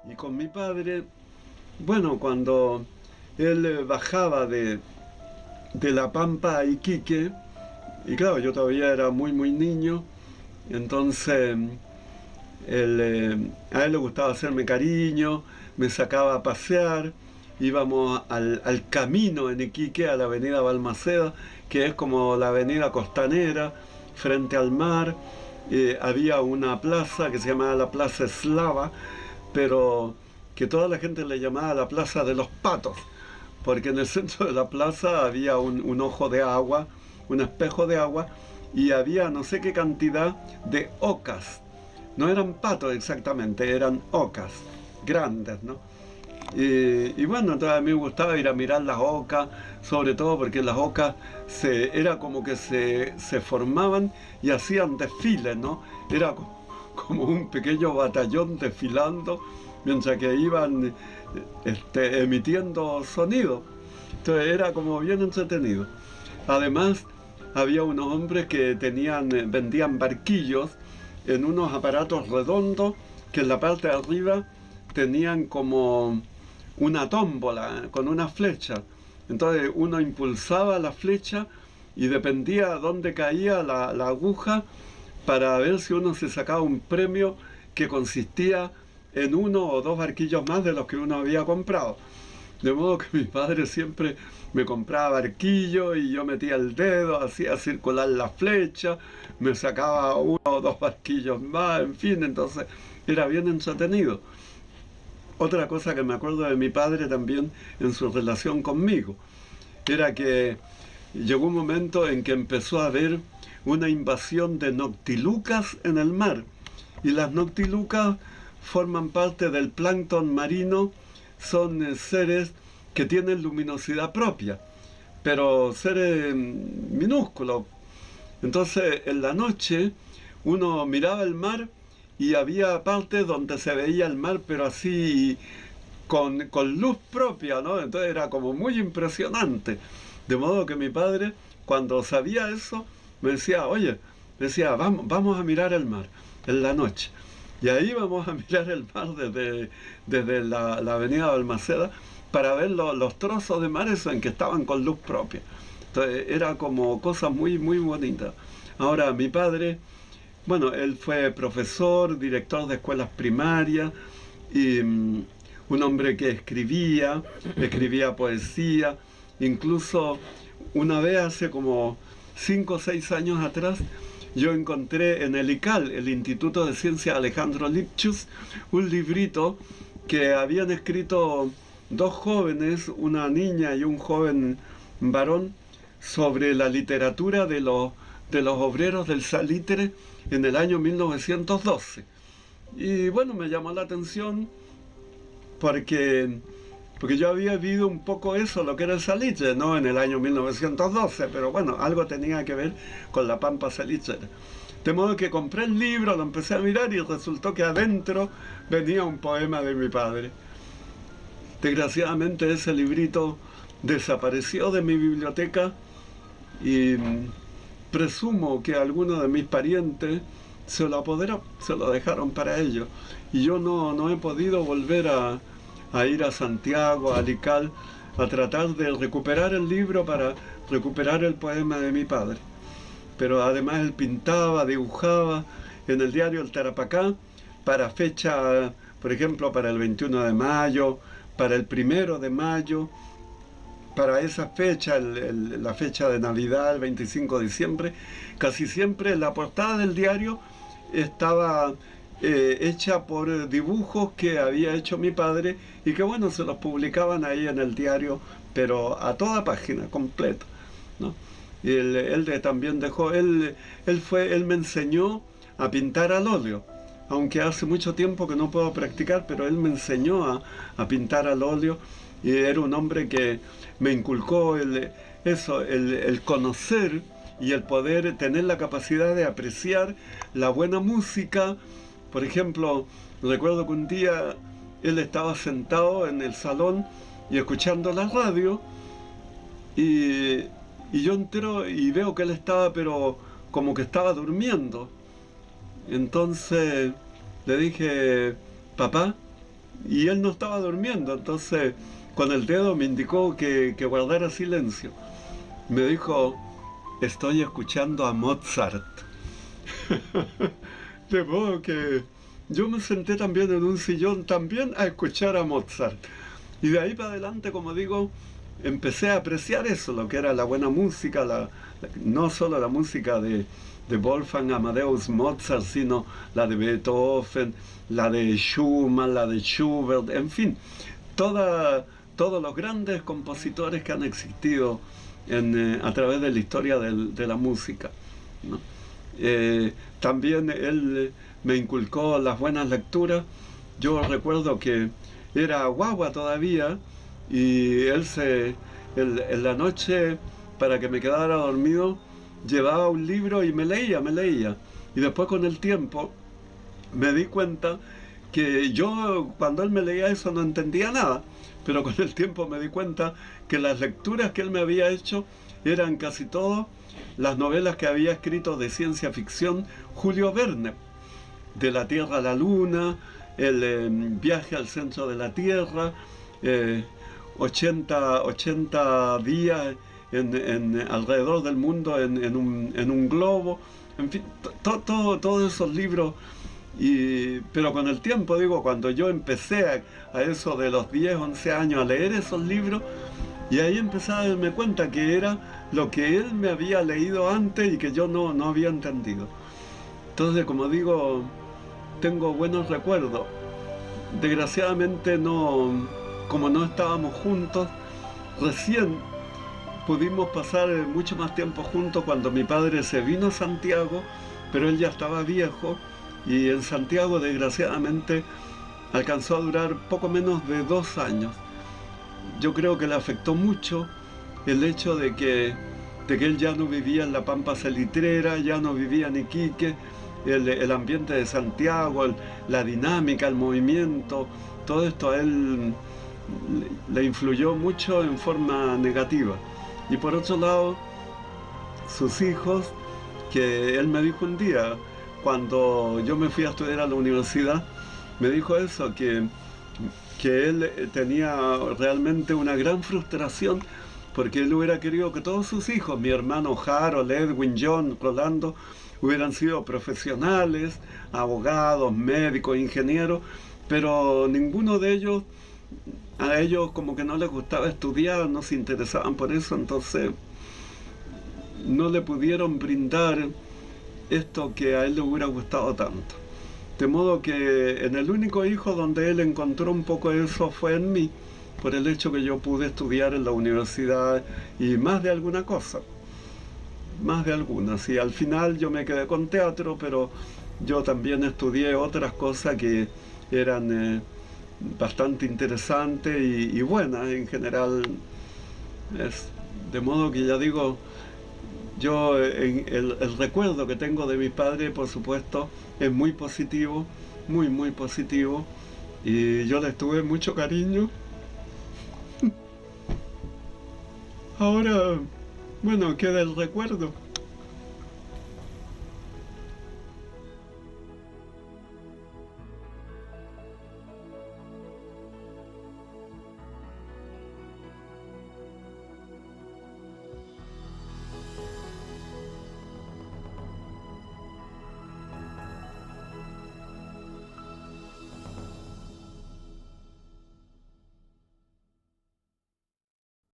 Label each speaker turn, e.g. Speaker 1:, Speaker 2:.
Speaker 1: Y con mi padre, bueno, cuando él bajaba de La Pampa a Iquique, y claro, yo todavía era muy niño, entonces a él le gustaba hacerme cariño, me sacaba a pasear, íbamos al camino en Iquique, a la avenida Balmaceda, que es como la avenida costanera, frente al mar. Había una plaza que se llamaba la Plaza Eslava, pero que toda la gente le llamaba la Plaza de los Patos, porque en el centro de la plaza había un ojo de agua, un espejo de agua, y había no sé qué cantidad de ocas. No eran patos exactamente, eran ocas, grandes, ¿no? Y bueno, entonces a mí me gustaba ir a mirar las ocas, sobre todo porque las ocas era como que se formaban y hacían desfiles, ¿no? Era como un pequeño batallón desfilando mientras que iban emitiendo sonido. Entonces era como bien entretenido. Además, había unos hombres que vendían barquillos en unos aparatos redondos que en la parte de arriba tenían como una tómbola con una flecha. Entonces uno impulsaba la flecha y dependía dónde caía la aguja para ver si uno se sacaba un premio que consistía en uno o dos barquillos más de los que uno había comprado. De modo que mi padre siempre me compraba barquillo y yo metía el dedo, hacía circular la flecha, me sacaba uno o dos barquillos más, en fin, entonces era bien entretenido. Otra cosa que me acuerdo de mi padre también en su relación conmigo era que llegó un momento en que empezó a haber una invasión de noctilucas en el mar. Y las noctilucas forman parte del plancton marino, son seres que tienen luminosidad propia, pero seres minúsculos. Entonces en la noche uno miraba el mar y había partes donde se veía el mar, pero así con luz propia, ¿no? Entonces era como muy impresionante. De modo que mi padre, cuando sabía eso, me decía, oye, me decía, vamos a mirar el mar en la noche. Y ahí vamos a mirar el mar desde la avenida Balmaceda para ver los trozos de mar esos en que estaban con luz propia. Entonces era como cosas muy bonitas. Ahora, mi padre, bueno, él fue profesor, director de escuelas primarias y un hombre que escribía poesía. Incluso una vez hace como 5 o 6 años atrás, yo encontré en el ICAL, el Instituto de Ciencia Alejandro Lipchus, un librito que habían escrito dos jóvenes, una niña y un joven varón, sobre la literatura de los obreros del salitre en el año 1912. Y bueno, me llamó la atención porque, porque yo había vivido un poco eso, lo que era el salitre, no en el año 1912, pero bueno, algo tenía que ver con la pampa salitrera. De modo que compré el libro, lo empecé a mirar y resultó que adentro venía un poema de mi padre. Desgraciadamente ese librito desapareció de mi biblioteca y presumo que algunos de mis parientes se lo apoderó, se lo dejaron para ellos. Y yo no he podido volver a ir a Santiago, a Lical, a tratar de recuperar el libro para recuperar el poema de mi padre. Pero además él pintaba, dibujaba en el diario El Tarapacá para fecha, por ejemplo, para el 21 de mayo, para el 1 de mayo, para esa fecha, la fecha de Navidad, el 25 de diciembre, casi siempre la portada del diario estaba hecha por dibujos que había hecho mi padre y que bueno, se los publicaban ahí en el diario, pero a toda página, completa, ¿no? Y él también dejó, él me enseñó a pintar al óleo, aunque hace mucho tiempo que no puedo practicar, pero él me enseñó a pintar al óleo y era un hombre que me inculcó el conocer y el poder tener la capacidad de apreciar la buena música. Por ejemplo, recuerdo que un día él estaba sentado en el salón y escuchando la radio y, y yo entro y veo que él estaba pero como que estaba durmiendo. Entonces le dije, papá, y él no estaba durmiendo, entonces con el dedo me indicó que guardara silencio. Me dijo, estoy escuchando a Mozart. De modo que yo me senté también en un sillón también a escuchar a Mozart. Y de ahí para adelante, como digo, empecé a apreciar eso, lo que era la buena música, no solo la música de Wolfgang Amadeus Mozart, sino la de Beethoven, la de Schumann, la de Schubert, en fin, todos los grandes compositores que han existido a través de la historia de la música, ¿no? También él me inculcó las buenas lecturas. Yo recuerdo que era guagua todavía y en la noche, para que me quedara dormido, llevaba un libro y me leía. Y después con el tiempo me di cuenta que yo cuando él me leía eso no entendía nada, pero con el tiempo me di cuenta que las lecturas que él me había hecho eran casi todo las novelas que había escrito de ciencia ficción Julio Verne, de la Tierra a la Luna, el viaje al centro de la Tierra, 80 días alrededor del mundo en un globo, en fin, todos esos libros. Pero con el tiempo, digo, cuando yo empecé a eso de los 10, 11 años a leer esos libros, y ahí empecé a darme cuenta que era lo que él me había leído antes y que yo no había entendido. Entonces, como digo, tengo buenos recuerdos. Desgraciadamente como no estábamos juntos, recién pudimos pasar mucho más tiempo juntos cuando mi padre se vino a Santiago, pero él ya estaba viejo y en Santiago desgraciadamente alcanzó a durar poco menos de 2 años. Yo creo que le afectó mucho el hecho de que él ya no vivía en la Pampa Salitrera, ya no vivía en Iquique, el ambiente de Santiago, la dinámica, el movimiento, todo esto a él le influyó mucho en forma negativa. Y por otro lado, sus hijos, que él me dijo un día, cuando yo me fui a estudiar a la universidad, me dijo eso, que él tenía realmente una gran frustración porque él hubiera querido que todos sus hijos, mi hermano Harold, Edwin, John, Rolando, hubieran sido profesionales, abogados, médicos, ingenieros, pero ninguno de ellos, a ellos como que no les gustaba estudiar, no se interesaban por eso, entonces no le pudieron brindar esto que a él le hubiera gustado tanto. De modo que en el único hijo donde él encontró un poco eso fue en mí, por el hecho que yo pude estudiar en la universidad y más de alguna cosa, más de algunas. Y al final yo me quedé con teatro, pero yo también estudié otras cosas que eran bastante interesantes y buenas en general. De modo que ya digo, yo el recuerdo que tengo de mi padre, por supuesto, es muy positivo, muy positivo, y yo les tuve mucho cariño. Ahora, bueno, queda el recuerdo.